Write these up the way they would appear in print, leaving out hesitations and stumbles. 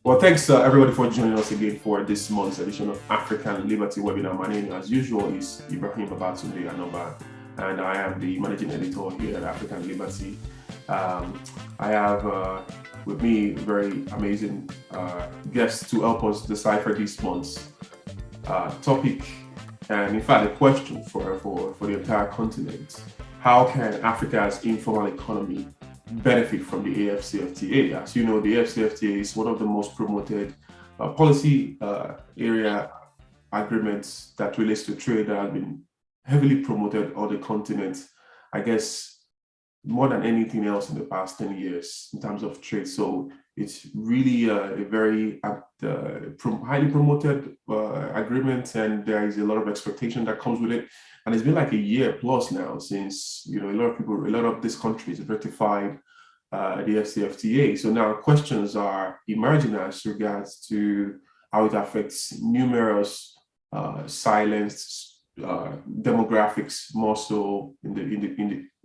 Well, thanks everybody for joining us again for this month's edition of African Liberty webinar. My name, as usual, is Ibrahim Babatunde Anoba, and I am the managing editor here at African Liberty. I have with me very amazing guests to help us decipher this month's topic, and in fact, a question for the entire continent. How can Africa's informal economy benefit from the AfCFTA? As you know, the AfCFTA is one of the most promoted policy area agreements that relates to trade that has been heavily promoted on the continent, I guess, more than anything else in the past 10 years in terms of trade. So it's really a very highly promoted agreement, and there is a lot of expectation that comes with it. And it's been like a year plus now since, a lot of these countries have ratified the AfCFTA. So now questions are emerging as regards to how it affects numerous silenced demographics, more so in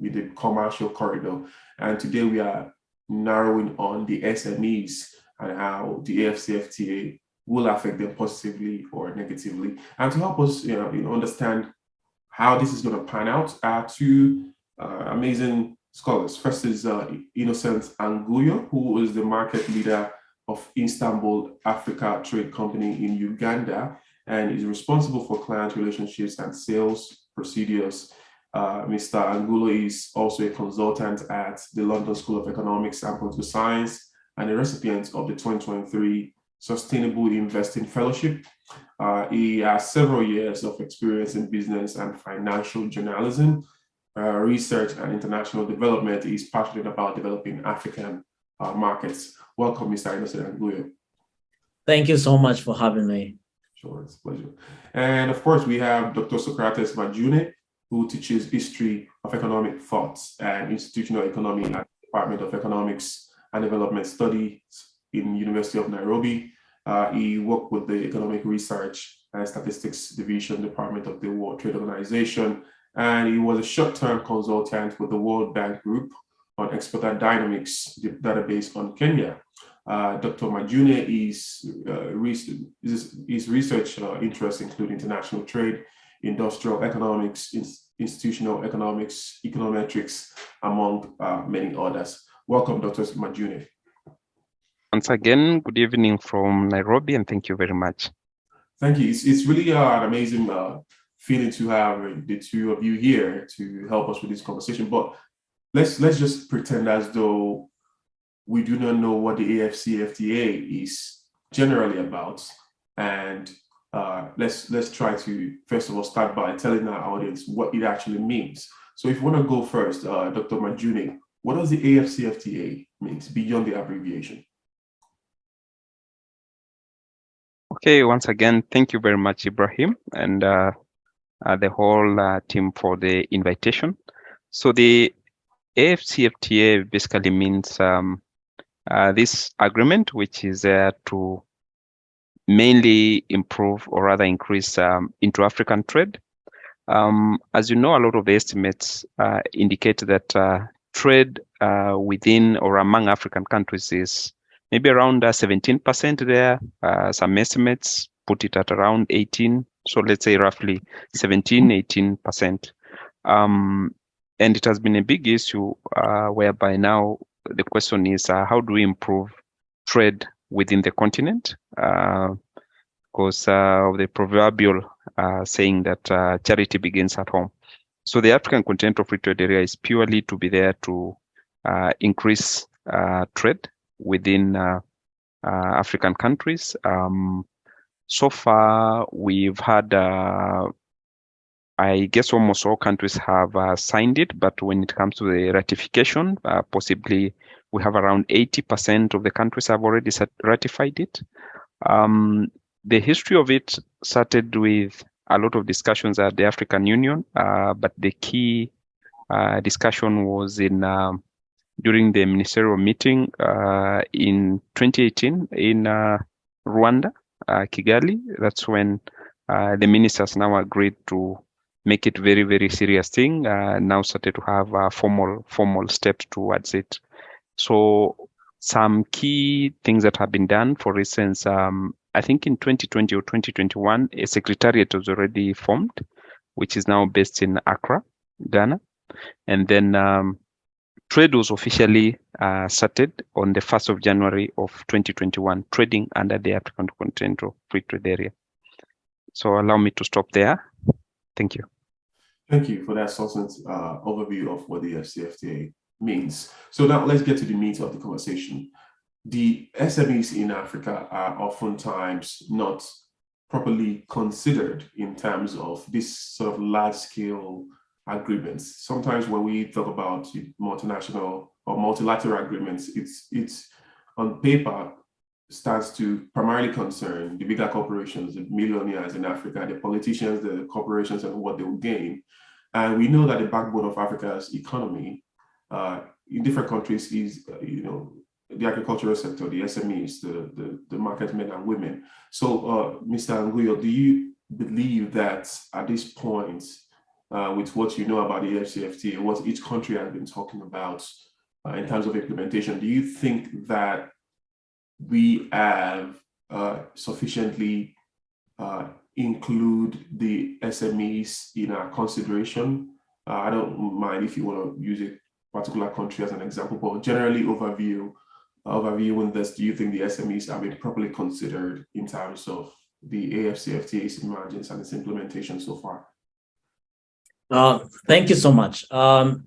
the commercial corridor. And today we are narrowing on the SMEs and how the AfCFTA will affect them positively or negatively. And to help us, understand how this is going to pan out are two amazing scholars. First is Innocent Anguyo, who is the market leader of Istanbul Africa Trade Company in Uganda, and is responsible for client relationships and sales procedures. Mr. Angulo is also a consultant at the London School of Economics and Political Science and a recipient of the 2023 Sustainable Investing Fellowship. He has several years of experience in business and financial journalism, research and international development. He's passionate about developing African markets. Welcome, Mr. Innocent Anguyo. Thank you so much for having me. Sure, it's a pleasure. And of course, we have Dr. Socrates Majune, who teaches history of economic thought and institutional economy at the Department of Economics and Development Studies in University of Nairobi. He worked with the Economic Research and Statistics Division, Department of the World Trade Organization, and he was a short-term consultant with the World Bank Group on exporter dynamics database on Kenya. Dr. Majune his research interests include international trade, industrial economics, institutional economics, econometrics, among many others. Welcome, Dr. Majune. Once again, good evening from Nairobi, and thank you very much. Thank you. It's really an amazing feeling to have the two of you here to help us with this conversation. But let's just pretend as though we do not know what the AfCFTA is generally about, and let's try to first of all start by telling our audience what it actually means. So if you want to go first, Dr. Majune, what does the AfCFTA mean beyond the abbreviation? Okay, once again, thank you very much, Ibrahim, and the whole team for the invitation. So the AfCFTA basically means this agreement, which is to mainly improve or rather increase intra-African trade. As you know, a lot of the estimates indicate that trade within or among African countries is maybe around 17% there. Some estimates put it at around 18. So let's say roughly 17, 18%. And it has been a big issue whereby now the question is, how do we improve trade within the continent? Because of the proverbial saying that charity begins at home. So the African Continental Free Trade Area is purely to be there to increase trade within African countries. So far, we've had, I guess almost all countries have signed it, but when it comes to the ratification, possibly we have around 80% of the countries have already ratified it. The history of it started with a lot of discussions at the African Union, but the key discussion was during the ministerial meeting in 2018 in Rwanda, Kigali. That's when the ministers now agreed to make it very, very serious thing. Now started to have formal steps towards it. So some key things that have been done. For instance, I think in 2020 or 2021, a secretariat was already formed, which is now based in Accra, Ghana. And then trade was officially started on the 1st of January of 2021, trading under the African Continental Free Trade Area. So allow me to stop there. Thank you. Thank you for that succinct overview of what the AfCFTA means. So now let's get to the meat of the conversation. The SMEs in Africa are oftentimes not properly considered in terms of this sort of large-scale agreements. Sometimes when we talk about multinational or multilateral agreements, it's on paper starts to primarily concern the bigger corporations, the millionaires in Africa, the politicians, the corporations, and what they will gain. And we know that the backbone of Africa's economy in different countries is, the agricultural sector, the SMEs, the market men and women. So, Mr. Anguyo, do you believe that at this point, with what you know about the AfCFTA, what each country has been talking about in terms of implementation, do you think that we have sufficiently include the SMEs in our consideration? I don't mind if you want to use a particular country as an example, but generally overviewing this, do you think the SMEs have been properly considered in terms of the AfCFTA's emergence and its implementation so far? Thank you so much. You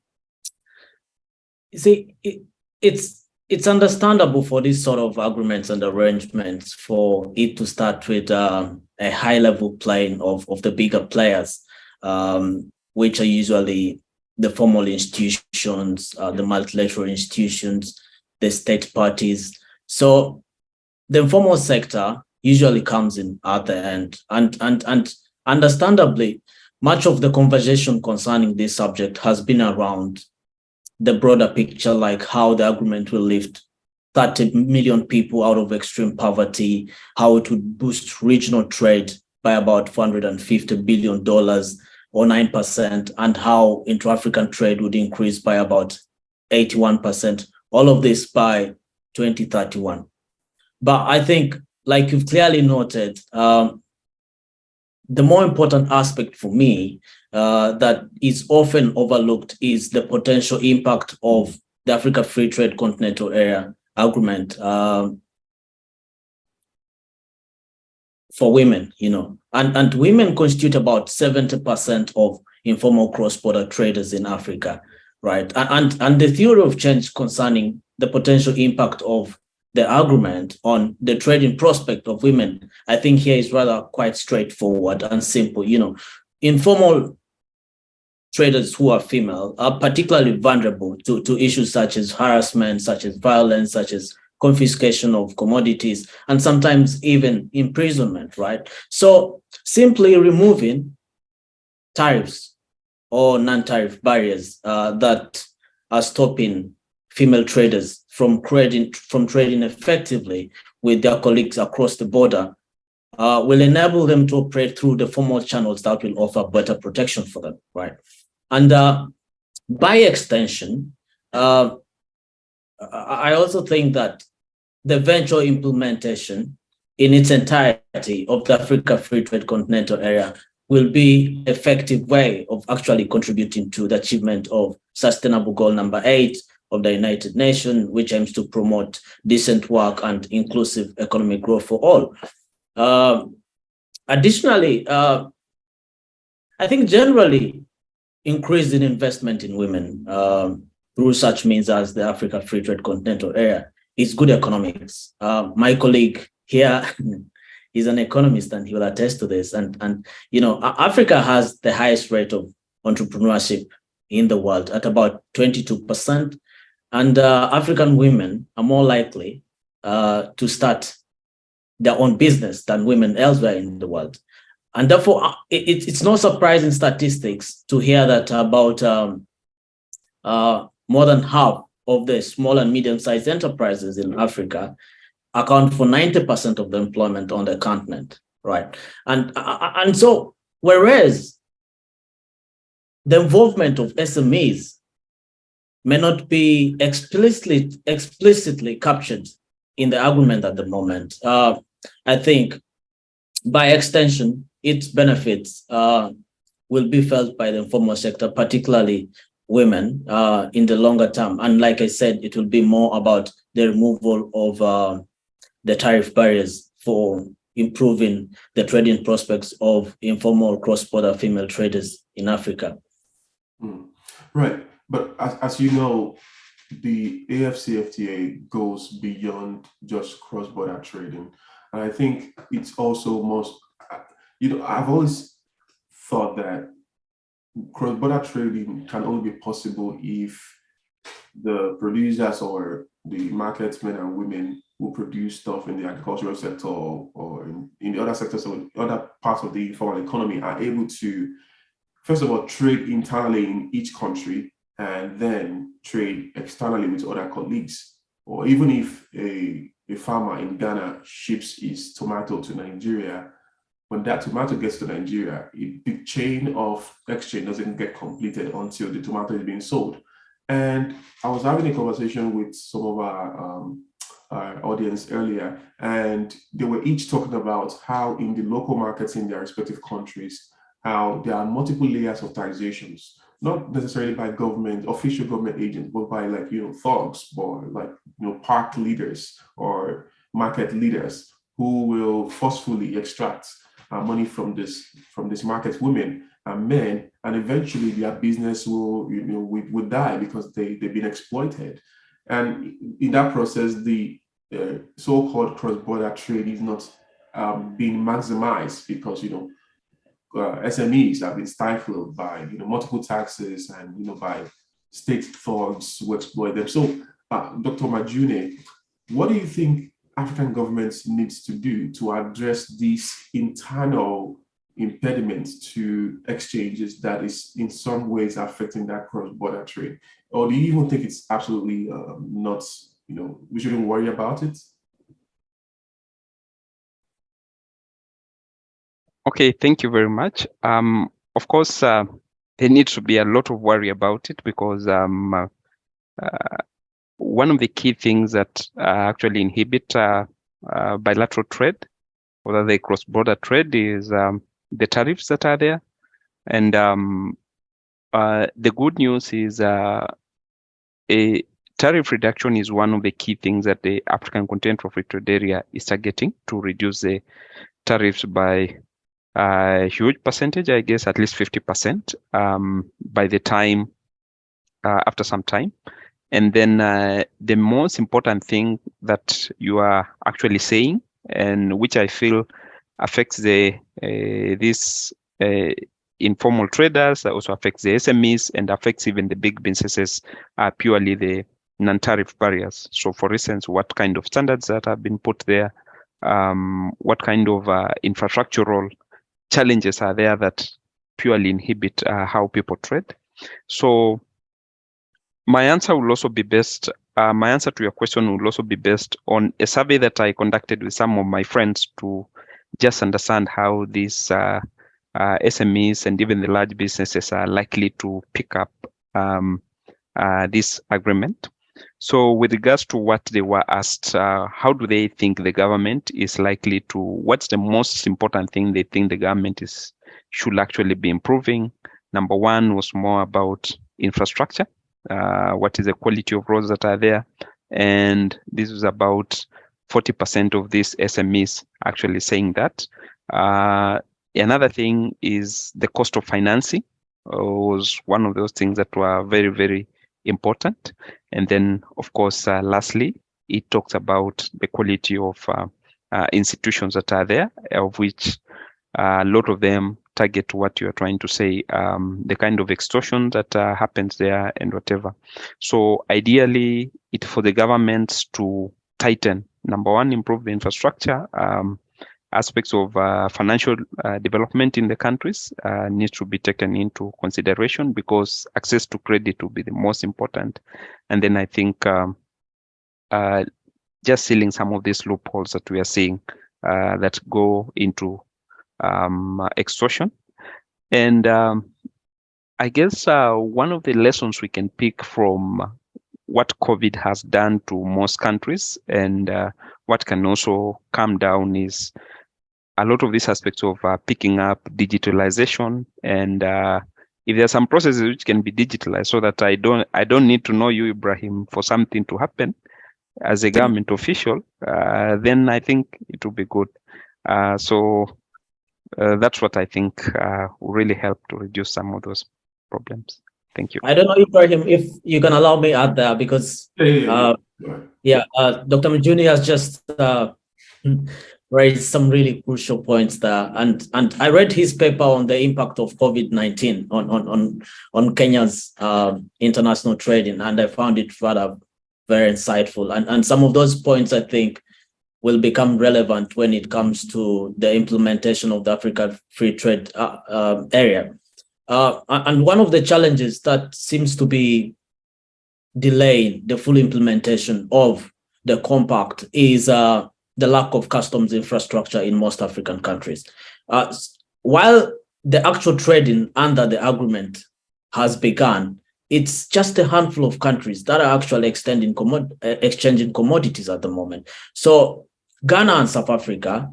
see, it's understandable for these sort of agreements and arrangements for it to start with a high-level playing of the bigger players, which are usually the formal institutions, the multilateral institutions, the state parties. So the informal sector usually comes in at the end, and understandably, much of the conversation concerning this subject has been around the broader picture, like how the agreement will lift 30 million people out of extreme poverty, how it would boost regional trade by about $450 billion or 9%, and how intra-African trade would increase by about 81%, all of this by 2031. But I think, like you've clearly noted, the more important aspect for me that is often overlooked is the potential impact of the Africa Free Trade Continental Area Agreement for women, and women constitute about 70% of informal cross-border traders in Africa, right? And the theory of change concerning the potential impact of the agreement on the trading prospect of women, I think here is rather quite straightforward and simple. Informal traders who are female are particularly vulnerable to issues such as harassment, such as violence, such as confiscation of commodities, and sometimes even imprisonment, right? So simply removing tariffs or non-tariff barriers that are stopping female traders from trading effectively with their colleagues across the border will enable them to operate through the formal channels that will offer better protection for them, right? And by extension, I also think that the eventual implementation in its entirety of the Africa Free Trade Continental Area will be an effective way of actually contributing to the achievement of Sustainable Goal number 8 of the United Nations, which aims to promote decent work and inclusive economic growth for all. Additionally, I think generally increase in investment in women through such means as the Africa Free Trade Continental Area is good economics. My colleague here is an economist and he will attest to this. And Africa has the highest rate of entrepreneurship in the world at about 22%. And African women are more likely to start their own business than women elsewhere in the world. And therefore, it's no surprising statistics to hear that about more than half of the small and medium-sized enterprises in Africa account for 90% of the employment on the continent, right? And so, whereas the involvement of SMEs may not be explicitly captured in the argument at the moment. I think by extension, its benefits will be felt by the informal sector, particularly women, in the longer term. And like I said, it will be more about the removal of the tariff barriers for improving the trading prospects of informal cross-border female traders in Africa. Right. But as you know, the AfCFTA goes beyond just cross-border trading. And I think it's also I've always thought that cross-border trading can only be possible if the producers or the marketmen and women who produce stuff in the agricultural sector or in the other sectors or other parts of the informal economy are able to, first of all, trade internally in each country and then trade externally with other colleagues. Or even if a farmer in Ghana ships his tomato to Nigeria, when that tomato gets to Nigeria, the chain of exchange doesn't get completed until the tomato is being sold. And I was having a conversation with some of our audience earlier, and they were each talking about how in the local markets in their respective countries, how there are multiple layers of taxations, not necessarily by official government agents, but by thugs or park leaders or market leaders who will forcefully extract money from this market, women and men, and eventually their business will die because they've been exploited. And in that process, the so-called cross-border trade is not being maximized because SMEs have been stifled by multiple taxes and by state thugs who exploit them. So, Dr. Majune, what do you think African governments needs to do to address these internal impediments to exchanges that is in some ways affecting that cross-border trade? Or do you even think it's absolutely not, we shouldn't worry about it? Okay, thank you very much. Of course, there needs to be a lot of worry about it because one of the key things that actually inhibit bilateral trade, or the cross-border trade, is the tariffs that are there. And the good news is a tariff reduction is one of the key things that the African Continental Free Trade Area is targeting, to reduce the tariffs by a huge percentage, I guess at least 50% by the time, after some time. And then the most important thing that you are actually saying, and which I feel affects these informal traders, that also affects the SMEs and affects even the big businesses, are purely the non-tariff barriers. So for instance, what kind of standards that have been put there, what kind of infrastructural challenges are there that purely inhibit how people trade. So my answer will also be based, my answer to your question will also be based on a survey that I conducted with some of my friends to just understand how these SMEs and even the large businesses are likely to pick up this agreement. So with regards to what they were asked, how do they think the government is likely to, what's the most important thing they think the government should actually be improving? Number one was more about infrastructure. What is the quality of roads that are there? And this was about 40% of these SMEs actually saying that. Another thing is the cost of financing was one of those things that were very, very important. And then, of course, lastly, it talks about the quality of institutions that are there, of which a lot of them target what you're trying to say, the kind of extortion that happens there and whatever. So ideally, it's for the governments to tighten. Number one, improve the infrastructure. Aspects of financial development in the countries needs to be taken into consideration, because access to credit will be the most important. And then I think just sealing some of these loopholes that we are seeing that go into extortion. And I guess one of the lessons we can pick from what COVID has done to most countries and what can also come down is a lot of these aspects of picking up digitalization, and if there are some processes which can be digitalized so that I don't need to know you, Ibrahim, for something to happen as a government official, then I think it will be good. So that's what I think will really help to reduce some of those problems. Thank you. I don't know, Ibrahim, if you can allow me out there, because Dr. Majuni has just raised some really crucial points there, and I read his paper on the impact of COVID-19 on Kenya's international trading, and I found it rather very insightful, and some of those points I think will become relevant when it comes to the implementation of the Africa Free Trade area. And one of the challenges that seems to be delaying the full implementation of the compact is the lack of customs infrastructure in most African countries. While the actual trading under the agreement has begun, it's just a handful of countries that are actually exchanging commodities at the moment. So Ghana and South Africa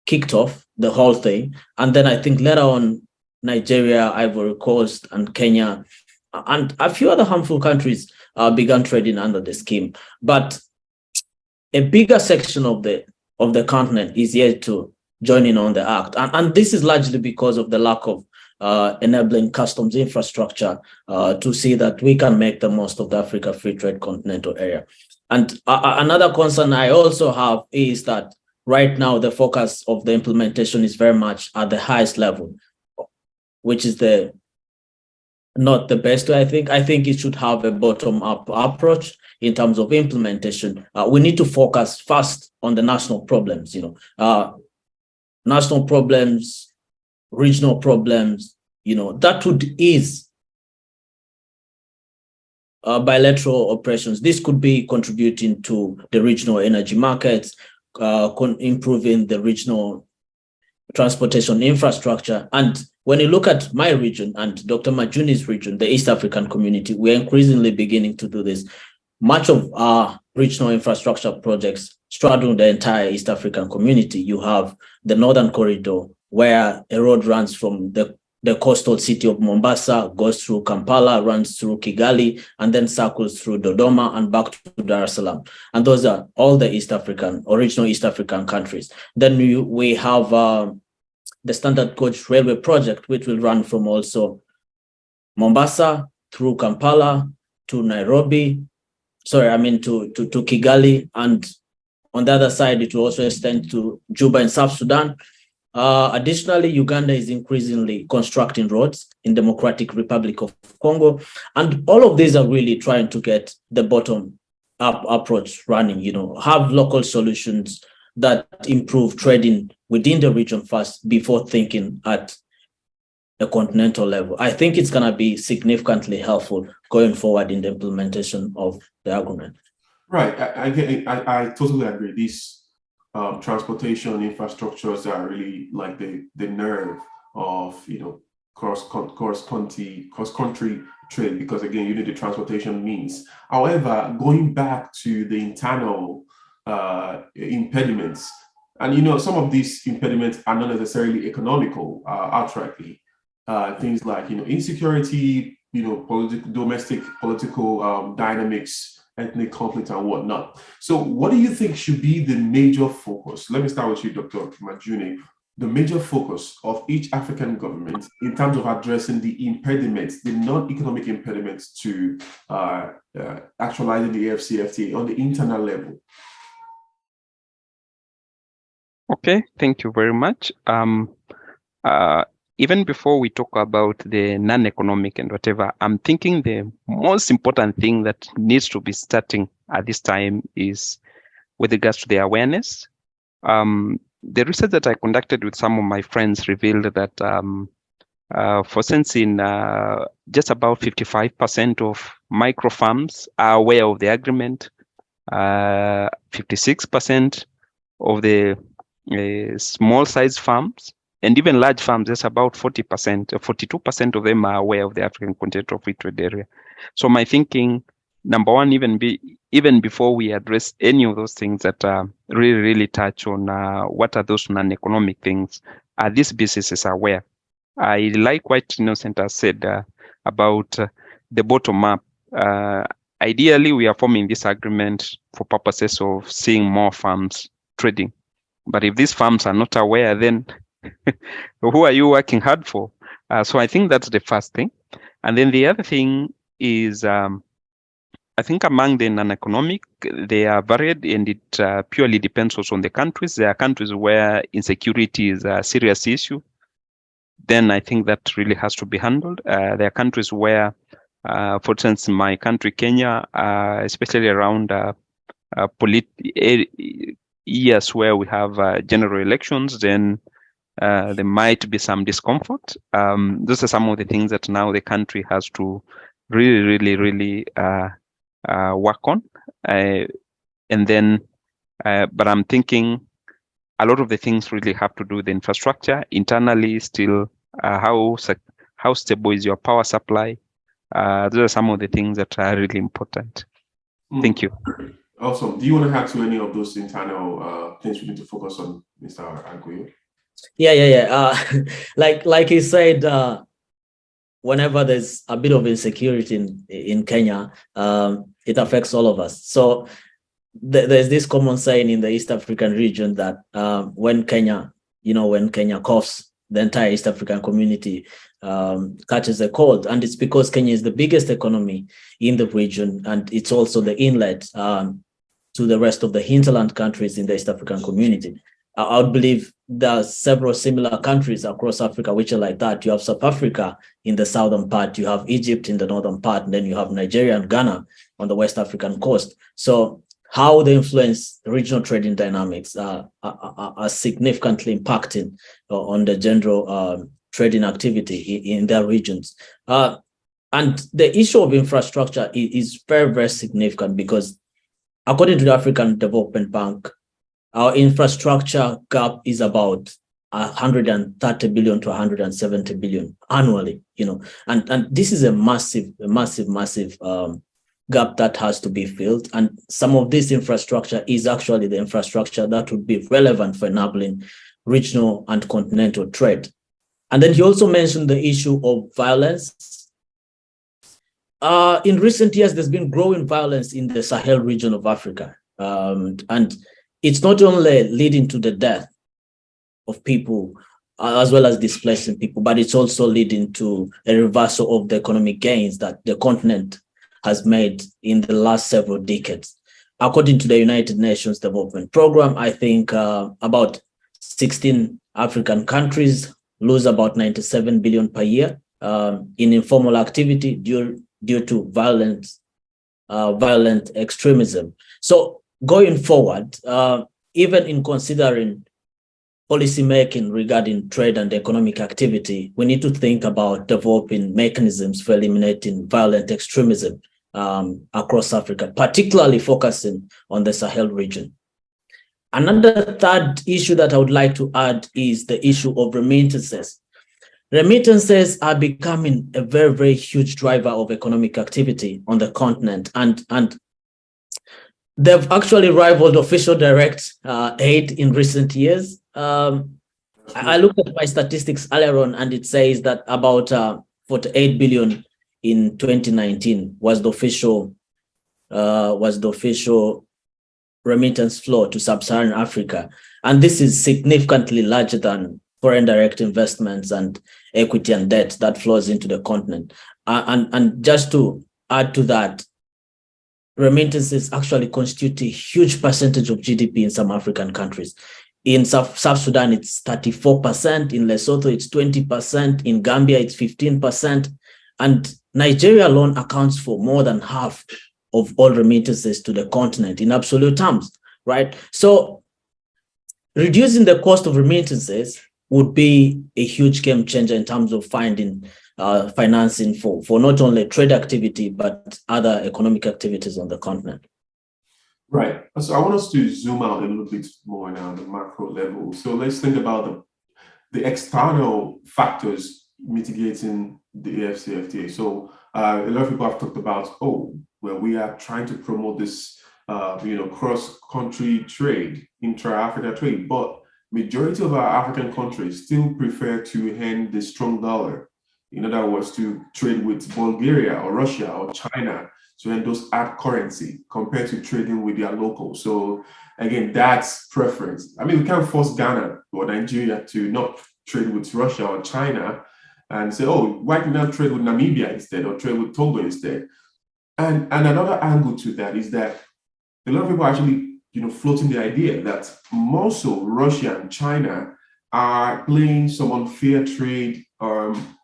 kicked off the whole thing. And then I think later on, Nigeria, Ivory Coast, and Kenya, and a few other handful countries began trading under the scheme. But a bigger section of the continent is yet to join in on the act. And this is largely because of the lack of enabling customs infrastructure to see that we can make the most of the Africa Free Trade Continental area. And another concern I also have is that right now the focus of the implementation is very much at the highest level, which is not the best way, I think. I think it should have a bottom-up approach in terms of implementation. We need to focus first on the national problems, national problems, regional problems, that would ease bilateral operations. This could be contributing to the regional energy markets, improving the regional transportation infrastructure. And when you look at my region and Dr. Majuni's region, the East African community, we're increasingly beginning to do this. Much of our regional infrastructure projects straddle the entire East African community. You have the Northern Corridor, where a road runs from the coastal city of Mombasa, goes through Kampala, runs through Kigali, and then circles through Dodoma and back to Dar es Salaam. And those are all the original East African countries. Then we have the Standard Gauge Railway project, which will run from also Mombasa through Kampala to Nairobi, to Kigali, and on the other side, it will also extend to Juba in South Sudan. Additionally, Uganda is increasingly constructing roads in Democratic Republic of Congo. And all of these are really trying to get the bottom-up approach running, have local solutions that improve trading within the region first before thinking at a continental level. I think it's going to be significantly helpful going forward in the implementation of the agreement. Right. I totally agree. These transportation infrastructures are really like the nerve of cross-country trade, because again, you need the transportation means. However, going back to the internal impediments, and some of these impediments are not necessarily economical outrightly. Things like insecurity, domestic political dynamics, ethnic conflict, and whatnot. So what do you think should be the major focus? Let me start with you, Dr. Majuni. The major focus of each African government in terms of addressing the impediments, the non-economic impediments to actualizing the AfCFTA on the internal level. Okay, thank you very much. Even before we talk about the non-economic and whatever, I'm thinking the most important thing that needs to be starting at this time is with regards to the awareness. The research that I conducted with some of my friends revealed that, for instance, in just about 55% of micro farms are aware of the agreement. 56% of the small size farms and even large firms, there's about 40%, 42% of them are aware of the African Continental Free Trade Area. So my thinking, number one, even before we address any of those things that really touch on what are those non-economic things, are these businesses aware? I like what Innocent has said about the bottom up. Ideally, we are forming this agreement for purposes of seeing more firms trading. But if these firms are not aware, then who are you working hard for? So I think that's the first thing. And then the other thing is, I think among the non-economic, they are varied, and it purely depends also on the countries. There are countries where insecurity is a serious issue. Then I think that really has to be handled. There are countries where, for instance, my country, Kenya, especially around years where we have general elections, then there might be some discomfort. Those are some of the things that now the country has to really work on. And then, but I'm thinking a lot of the things really have to do with the infrastructure internally. Still, how stable is your power supply? Those are some of the things that are really important. Thank you. Awesome. Do you want to add to any of those internal things we need to focus on, Mr. Anguyo? Yeah. Like he said, whenever there's a bit of insecurity in Kenya, it affects all of us. So there's this common saying in the East African region that when Kenya coughs, the entire East African community catches a cold. And it's because Kenya is the biggest economy in the region, and it's also the inlet to the rest of the hinterland countries in the East African community. I would believe there are several similar countries across Africa which are like that. You have South Africa in the southern part, you have Egypt in the northern part, and then you have Nigeria and Ghana on the West African coast. So how they influence regional trading dynamics are significantly impacting on the general trading activity in their regions. And the issue of infrastructure is very, very significant because according to the African Development Bank, our infrastructure gap is about 130 billion to 170 billion annually, and this is a massive gap that has to be filled. And some of this infrastructure is actually the infrastructure that would be relevant for enabling regional and continental trade. And then he also mentioned the issue of violence. In recent years, there's been growing violence in the Sahel region of Africa. And it's not only leading to the death of people as well as displacing people, but it's also leading to a reversal of the economic gains that the continent has made in the last several decades. According to the United Nations Development Program, I think about 16 African countries lose about 97 billion per year in informal activity due to violent extremism. So going forward, even in considering policy making regarding trade and economic activity, we need to think about developing mechanisms for eliminating violent extremism across Africa, particularly focusing on the Sahel region. Another third issue that I would like to add is the issue of remittances. Remittances are becoming a very, very huge driver of economic activity on the continent, and they've actually rivaled official direct aid in recent years. I looked at my statistics earlier on, and it says that about 48 billion in 2019 was the official remittance flow to sub-Saharan Africa, and this is significantly larger than foreign direct investments and equity and debt that flows into the continent. And just to add to that, remittances actually constitute a huge percentage of GDP in some African countries. In South Sudan, it's 34%. In Lesotho, it's 20%. In Gambia, it's 15%. And Nigeria alone accounts for more than half of all remittances to the continent in absolute terms, right? So reducing the cost of remittances would be a huge game changer in terms of finding financing for not only trade activity, but other economic activities on the continent. Right. So I want us to zoom out a little bit more now on the macro level. So let's think about the external factors mitigating the AfCFTA. So a lot of people have talked about, oh, well, we are trying to promote this, cross-country trade, intra-Africa trade, but majority of our African countries still prefer to hand the strong dollar. In other words, to trade with Bulgaria or Russia or China, to end those hard currency compared to trading with their local. So again, that's preference. I mean, we can't force Ghana or Nigeria to not trade with Russia or China and say, oh, why can't I trade with Namibia instead or trade with Togo instead? And another angle to that is that a lot of people actually, floating the idea that more so Russia and China are playing some unfair trade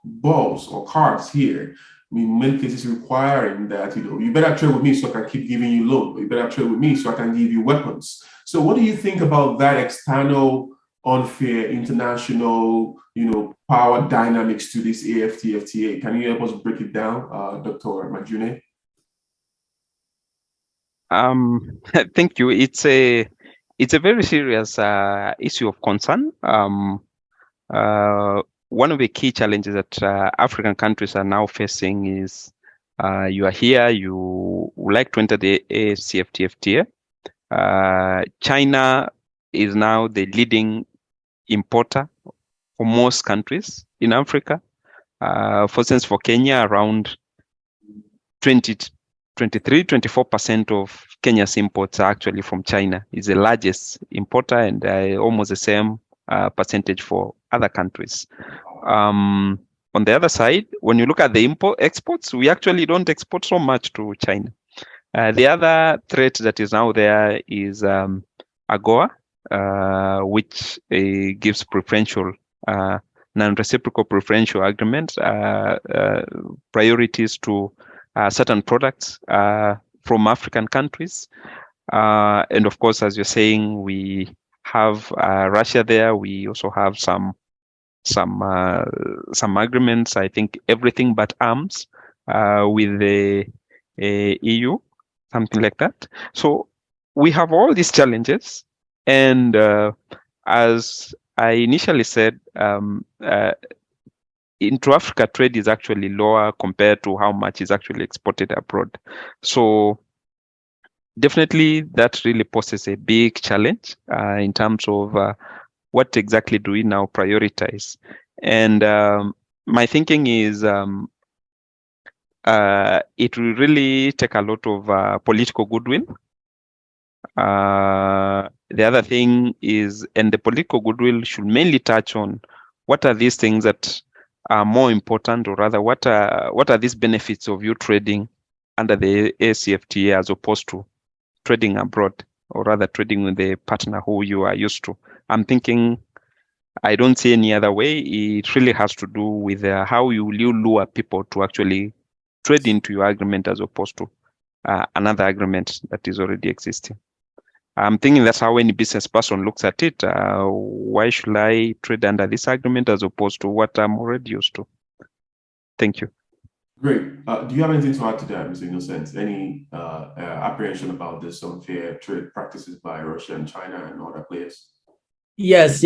balls or cards here. I mean, in many cases requiring that, you better trade with me so I can keep giving you loan, or you better trade with me so I can give you weapons. So what do you think about that external, unfair, international, power dynamics to this AfCFTA? Can you help us break it down, Dr. Majune? Thank you. It's a very serious issue of concern. One of the key challenges that African countries are now facing is you are here, you would like to enter the AfCFTA. China is now the leading importer for most countries in Africa. For instance, for Kenya, around 24% of Kenya's imports are actually from China. It's the largest importer, and almost the same percentage for other countries. On the other side, when you look at the exports, we actually don't export so much to China. The other threat that is now there is AGOA, which gives preferential, non-reciprocal preferential agreements, priorities to certain products from African countries. And of course, as you're saying, we have Russia there. We also have some agreements, I think everything but arms with the EU, something like that. So we have all these challenges. And as I initially said, intra-Africa trade is actually lower compared to how much is actually exported abroad. So definitely that really poses a big challenge in terms of what exactly do we now prioritize. And my thinking is it will really take a lot of political goodwill. The other thing is, and the political goodwill should mainly touch on what are these things that are more important, or rather, what are these benefits of you trading under the AfCFTA as opposed to trading abroad, or rather trading with a partner who you are used to. I'm thinking, I don't see any other way. It really has to do with how you lure people to actually trade into your agreement as opposed to another agreement that is already existing. I'm thinking that's how any business person looks at it. Why should I trade under this agreement as opposed to what I'm already used to? Thank you. Great. Do you have anything to add to that, Mr. Innocent? Any apprehension about this unfair trade practices by Russia and China and other players? Yes.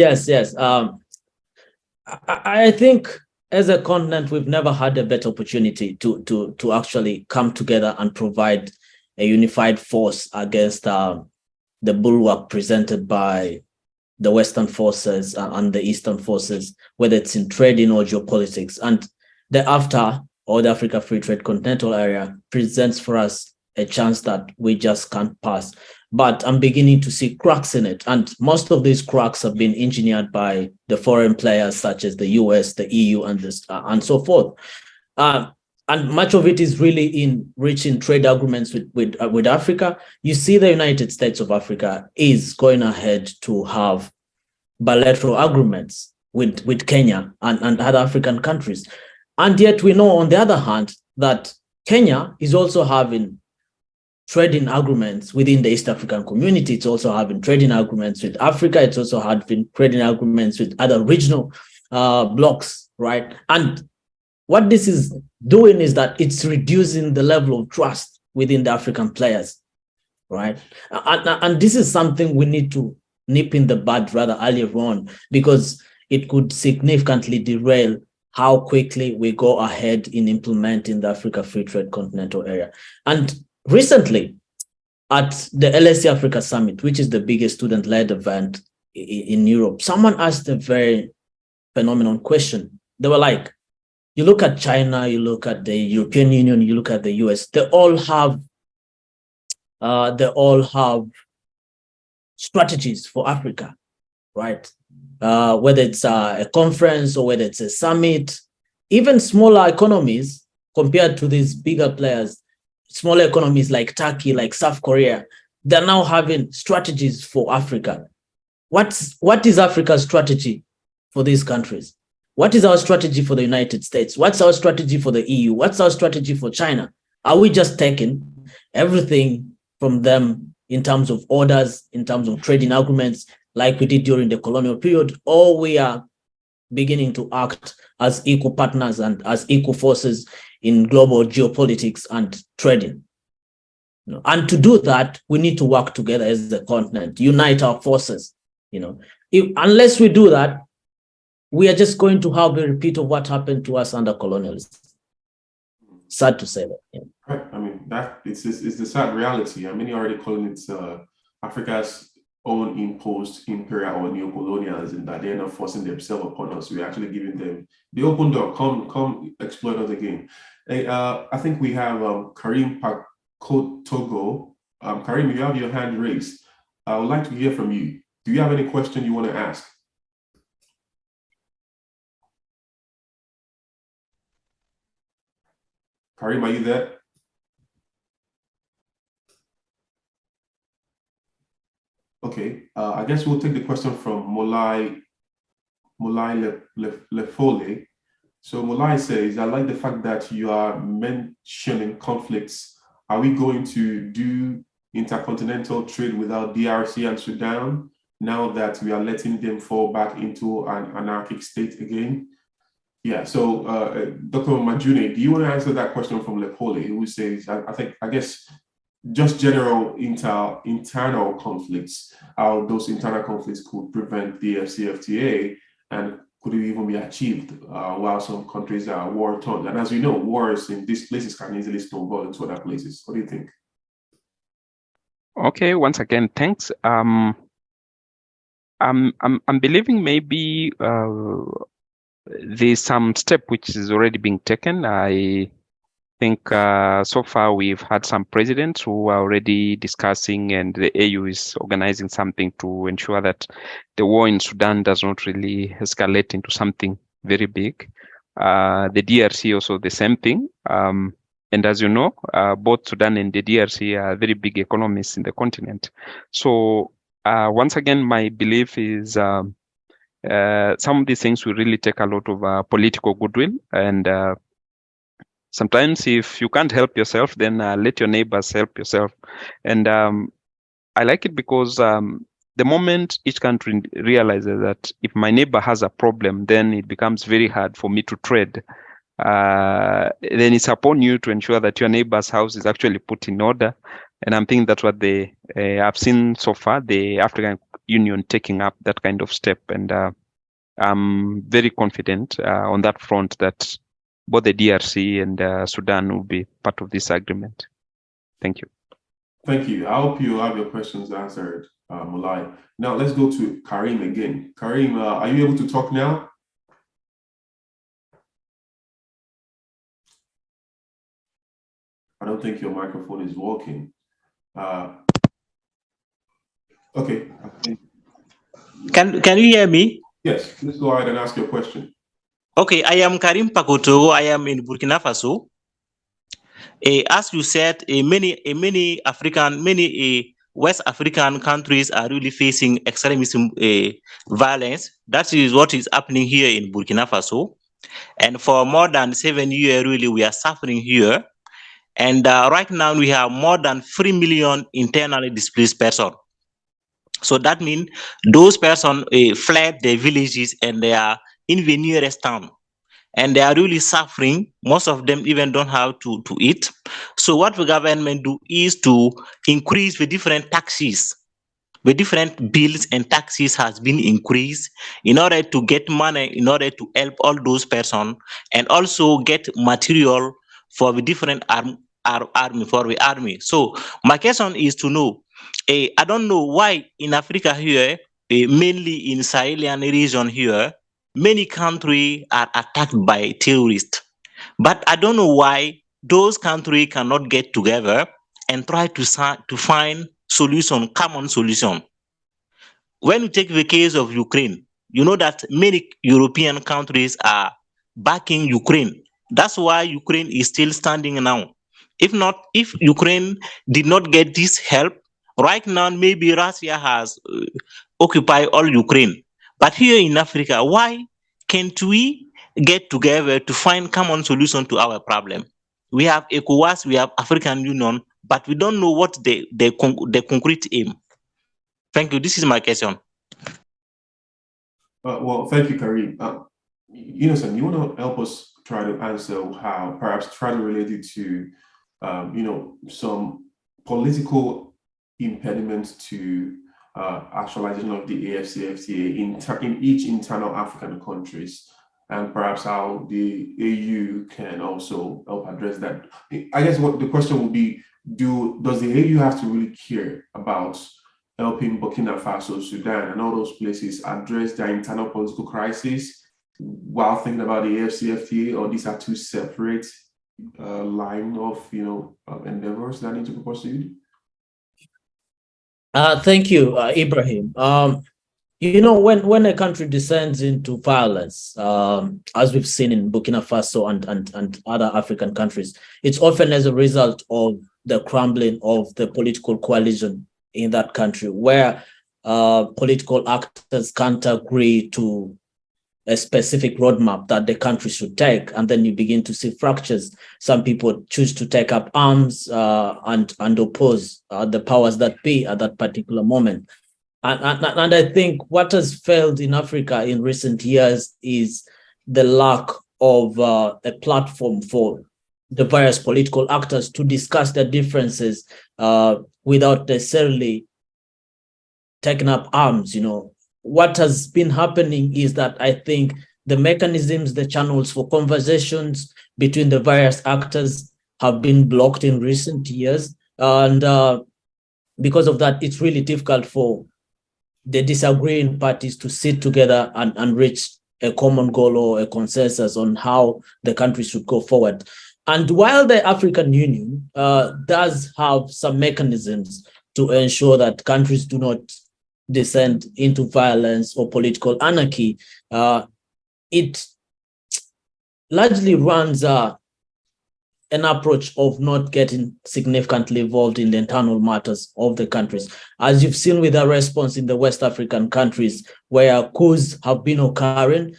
I think as a continent, we've never had a better opportunity to actually come together and provide a unified force against the bulwark presented by the Western forces and the Eastern forces, whether it's in trading or geopolitics. And the AfTA, or the Africa Free Trade Continental Area, presents for us a chance that we just can't pass. But I'm beginning to see cracks in it. And most of these cracks have been engineered by the foreign players, such as the US, the EU, and so forth. And much of it is really in reaching trade agreements with Africa. You see, the United States of Africa is going ahead to have bilateral agreements with Kenya and other African countries. And yet we know, on the other hand, that Kenya is also having trading agreements within the East African community. It's also having trading agreements with Africa. It's also having trading agreements with other regional blocs, right? And what this is doing is that it's reducing the level of trust within the African players, right? And this is something we need to nip in the bud rather earlier on, because it could significantly derail how quickly we go ahead in implementing the Africa Free Trade Continental Area. And recently, at the LSE Africa Summit, which is the biggest student-led event in Europe, someone asked a very phenomenal question. They were like, you look at China, you look at the European Union, you look at the US, they all have strategies for Africa, right? Whether it's a conference or whether it's a summit, even smaller economies compared to these bigger players, smaller economies like Turkey, like South Korea, they're now having strategies for Africa. What is Africa's strategy for these countries? What is our strategy for the United States? What's our strategy for the EU? What's our strategy for China? Are we just taking everything from them in terms of orders, in terms of trading agreements, like we did during the colonial period, or we are beginning to act as equal partners and as equal forces in global geopolitics and trading? And to do that, we need to work together as a continent, unite our forces. Unless we do that, we are just going to have a repeat of what happened to us under colonialism. Sad to say that. Yeah. Right. I mean, it's the sad reality. I mean, you're already calling it Africa's own imposed imperial or neocolonialism, that they're not forcing themselves upon us. We're actually giving them the open door. Come exploit us again. I think we have Karim Togo. Karim, you have your hand raised. I would like to hear from you. Do you have any question you want to ask? Karim, are you there? Okay, I guess we'll take the question from Molai Lefole. So Molai says, I like the fact that you are mentioning conflicts. Are we going to do intercontinental trade without DRC and Sudan now that we are letting them fall back into an anarchic state again? Yeah, so Dr. Majune, do you want to answer that question from Lepole, who says, I guess, just general internal conflicts, how those internal conflicts could prevent the AfCFTA, and could it even be achieved while some countries are war-torn? And as we know, wars in these places can easily snowball into other places. What do you think? Okay, once again, thanks. I'm believing maybe there's some step which is already being taken. I think so far we've had some presidents who are already discussing, and the AU is organizing something to ensure that the war in Sudan does not really escalate into something very big. The DRC also the same thing. And as you know, both Sudan and the DRC are very big economies in the continent. So once again, my belief is some of these things will really take a lot of political goodwill. And sometimes if you can't help yourself, then let your neighbors help yourself. And I like it because the moment each country realizes that if my neighbor has a problem, then it becomes very hard for me to trade. Then it's upon you to ensure that your neighbor's house is actually put in order. And I'm thinking that's what I've seen so far, the African Union taking up that kind of step. And I'm very confident on that front that both the DRC and Sudan will be part of this agreement. Thank you. Thank you. I hope you have your questions answered, Mulai. Now let's go to Karim again. Karim, are you able to talk now? I don't think your microphone is working. Okay. Can you hear me? Yes, please go ahead and ask your question. Okay, I am Karim Pakoto. I am in Burkina Faso. As you said, many West African countries are really facing extremism violence. That is what is happening here in Burkina Faso. And for more than 7 years, really, we are suffering here. And right now, we have more than 3 million internally displaced persons. So that means those persons fled their villages and they are in the nearest town. And they are really suffering. Most of them even don't have to eat. So what the government do is to increase the different taxes the different bills and taxes has been increased in order to get money, in order to help all those persons, and also get material for the different army, for the army. So my question is to know, I don't know why in Africa here, mainly in Sahelian region here, many countries are attacked by terrorists. But I don't know why those countries cannot get together and try to find solution, common solution. When you take the case of Ukraine, you know that many European countries are backing Ukraine. That's why Ukraine is still standing now. If not, if Ukraine did not get this help, right now maybe Russia has occupied all Ukraine. But here in Africa, why can't we get together to find common solution to our problem? We have ECOWAS, we have African Union, but we don't know what the concrete aim. Thank you. This is my question. Well, thank you, Karim. Innocent, you want to help us try to answer how, perhaps try to relate it to, some political impediments to actualization of the AfCFTA in each internal African countries, and perhaps how the AU can also help address that. I guess what the question will be, does the AU have to really care about helping Burkina Faso, Sudan, and all those places address their internal political crisis while thinking about the AfCFTA, or these are two separate line of endeavors that need to be pursued? Thank you, Ibrahim. When a country descends into violence, as we've seen in Burkina Faso and other African countries, it's often as a result of the crumbling of the political coalition in that country, where political actors can't agree to a specific roadmap that the country should take, and then you begin to see fractures. Some people choose to take up arms and oppose the powers that be at that particular moment. And I think what has failed in Africa in recent years is the lack of a platform for the various political actors to discuss their differences without necessarily taking up arms. What has been happening is that I think the mechanisms, the channels for conversations between the various actors have been blocked in recent years. And because of that, it's really difficult for the disagreeing parties to sit together and reach a common goal or a consensus on how the country should go forward. And while the African Union does have some mechanisms to ensure that countries do not descend into violence or political anarchy, it largely runs an approach of not getting significantly involved in the internal matters of the countries. As you've seen with the response in the West African countries, where coups have been occurring,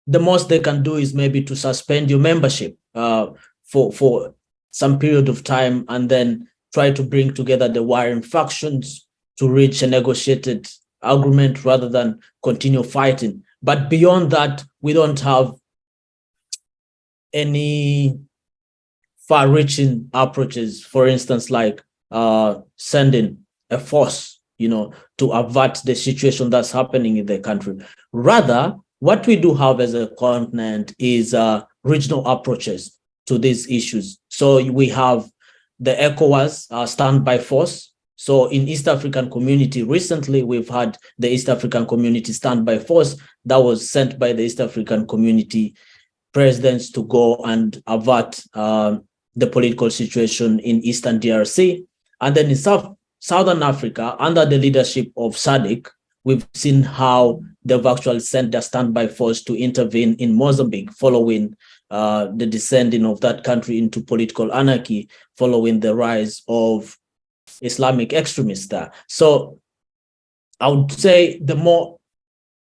the most they can do is maybe to suspend your membership for some period of time, and then try to bring together the warring factions to reach a negotiated agreement rather than continue fighting. But beyond that, we don't have any far-reaching approaches, for instance, like sending a force, to avert the situation that's happening in the country. Rather, what we do have as a continent is regional approaches to these issues. So we have the ECOWAS standby force. So in East African Community, recently we've had the East African Community standby force that was sent by the East African Community presidents to go and avert the political situation in Eastern DRC. And then in Southern Africa, under the leadership of SADC, we've seen how they've actually sent their standby force to intervene in Mozambique following the descending of that country into political anarchy, following the rise of Islamic extremists there. So I would say the more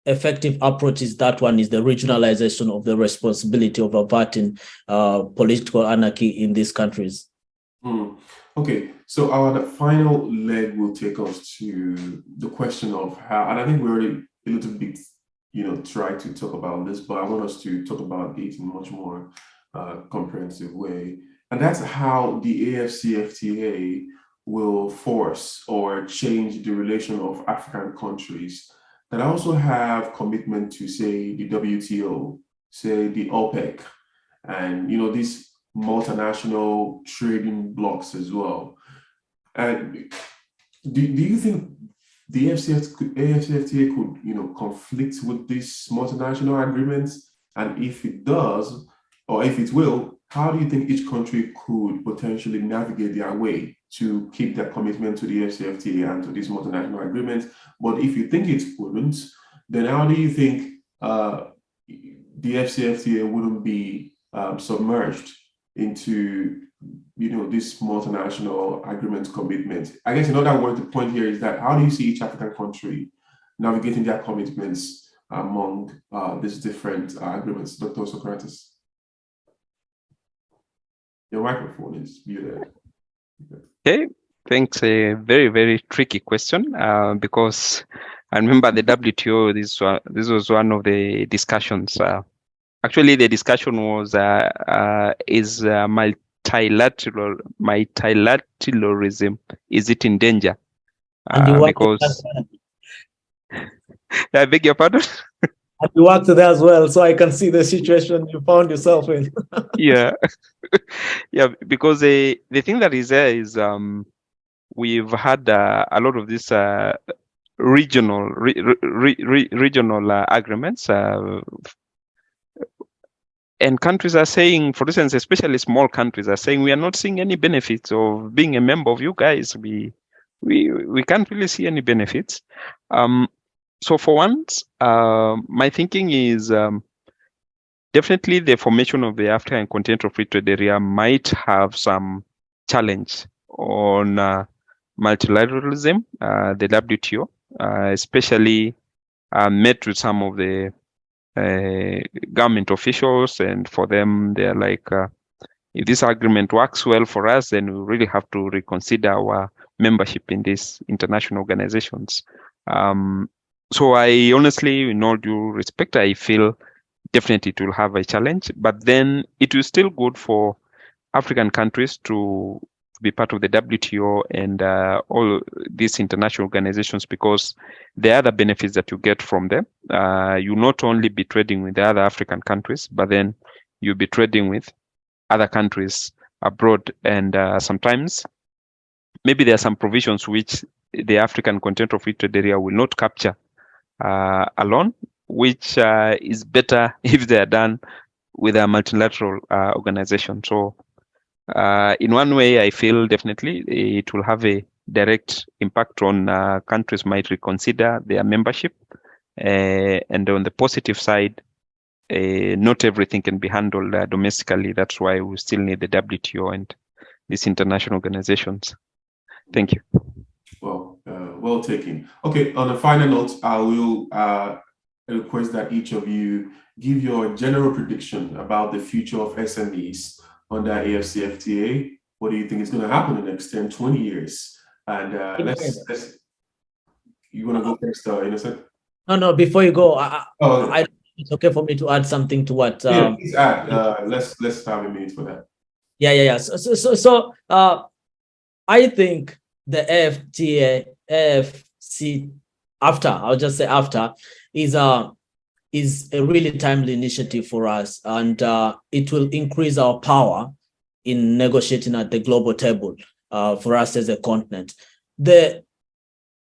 effective approach is that one, is the regionalization of the responsibility of averting political anarchy in these countries. Okay, so our final leg will take us to the question of how, and I think we already a little bit, try to talk about this, but I want us to talk about it in a much more comprehensive way. And that's how the AfCFTA will force or change the relation of African countries that also have commitment to, say, the WTO, say the OPEC, and these multinational trading blocks as well. And do you think the AfCFTA could conflict with these multinational agreements? And if it does, or if it will, how do you think each country could potentially navigate their way to keep their commitment to the AfCFTA and to these multinational agreements? But if you think it wouldn't, then how do you think the AfCFTA wouldn't be submerged into this multinational agreement commitment? I guess in other words, the point here is that how do you see each African country navigating their commitments among these different agreements? Dr. Socrates, your microphone is muted. Okay, thanks. A very, very tricky question because I remember the WTO. This was one of the discussions. Actually, the discussion was is multilateralism, is it in danger? Because I beg your pardon. And you worked there as well, so I can see the situation you found yourself in. Yeah, yeah. Because the thing that is there is we've had a lot of these regional agreements. And countries are saying, for instance, especially small countries are saying, we are not seeing any benefits of being a member of you guys. We can't really see any benefits. So for once, my thinking is definitely the formation of the African Continental Free Trade Area might have some challenge on multilateralism, the WTO, especially met with some of the government officials, and for them, they're like, if this agreement works well for us, then we really have to reconsider our membership in these international organizations. So I honestly, in all due respect, I feel definitely it will have a challenge, but then it is still good for African countries to be part of the WTO and all these international organizations, because there are other benefits that you get from them. You not only be trading with the other African countries, but then you'll be trading with other countries abroad. And sometimes maybe there are some provisions which the African Continental Free Trade Area will not capture alone, which is better if they are done with a multilateral organization. So in one way, I feel definitely it will have a direct impact on countries might reconsider their membership. And on the positive side, not everything can be handled domestically. That's why we still need the WTO and these international organizations. Thank you. Well taken. Okay, on a final note, I will request that each of you give your general prediction about the future of SMEs under AfCFTA. What do you think is going to happen in the next 10, 20 years? And let's you want to go first, Innocent? No, before you go, it's okay for me to add something to what. Yeah, please add. Let's have a minute for that. Yeah. So I think the AfCFTA is a really timely initiative for us, and it will increase our power in negotiating at the global table for us as a continent. The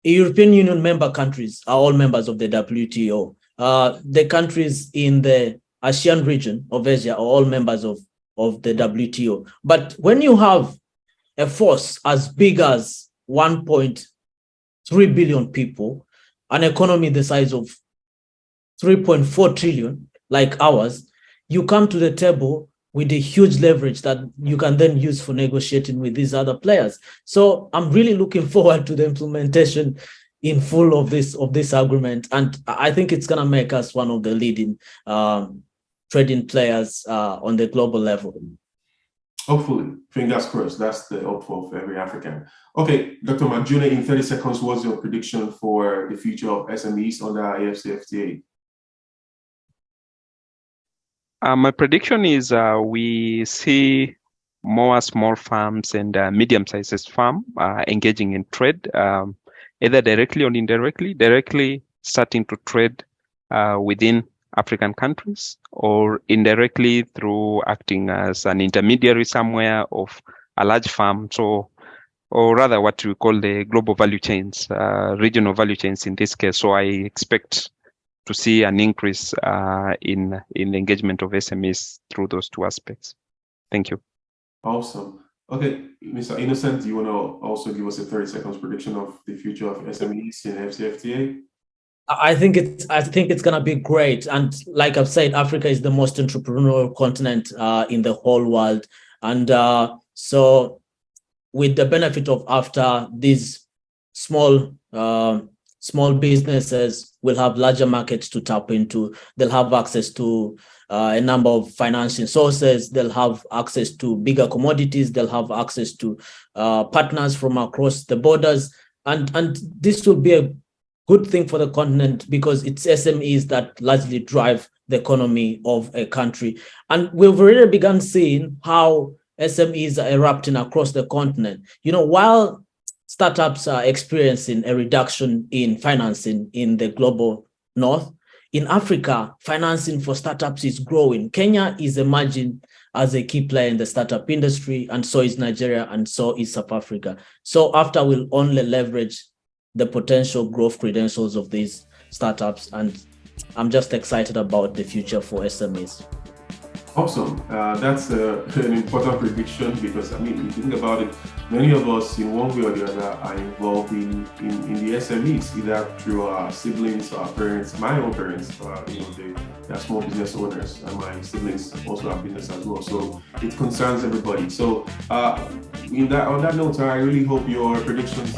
European Union member countries are all members of the WTO. The countries in the ASEAN region of Asia are all members of the WTO. But when you have a force as big as 1.3 billion people, an economy the size of 3.4 trillion like ours, you come to the table with a huge leverage that you can then use for negotiating with these other players. So I'm really looking forward to the implementation in full of this agreement, and I think it's going to make us one of the leading trading players on the global level. Hopefully, fingers crossed. That's the hope of every African. Okay, Dr. Majune, in 30 seconds, what's your prediction for the future of SMEs under AfCFTA? My prediction is we see more small farms and medium-sized farm engaging in trade, either directly or indirectly, directly starting to trade within African countries, or indirectly through acting as an intermediary somewhere of a large farm. So, or rather what we call the global value chains, regional value chains in this case. So I expect to see an increase in the engagement of SMEs through those two aspects. Thank you. Awesome. Okay, Mr. Innocent, do you want to also give us a 30 seconds prediction of the future of SMEs in AfCFTA? I think it's gonna be great, and like I've said, Africa is the most entrepreneurial continent in the whole world, and so with the benefit of AfTA, these small businesses will have larger markets to tap into. They'll have access to a number of financing sources. They'll have access to bigger commodities. They'll have access to partners from across the borders, and this will be a good thing for the continent because it's SMEs that largely drive the economy of a country. And we've already begun seeing how SMEs are erupting across the continent. You know, while startups are experiencing a reduction in financing in the global north, in Africa, financing for startups is growing. Kenya is emerging as a key player in the startup industry, and so is Nigeria, and so is South Africa. So AfTA will only leverage the potential growth credentials of these startups, and I'm just excited about the future for SMEs. Awesome. That's an important prediction because, I mean, if you think about it, many of us in one way or the other are involved in the SMEs, either through our siblings or our parents. My own parents, they are small business owners, and my siblings also have business as well. So it concerns everybody. So on that note, I really hope your predictions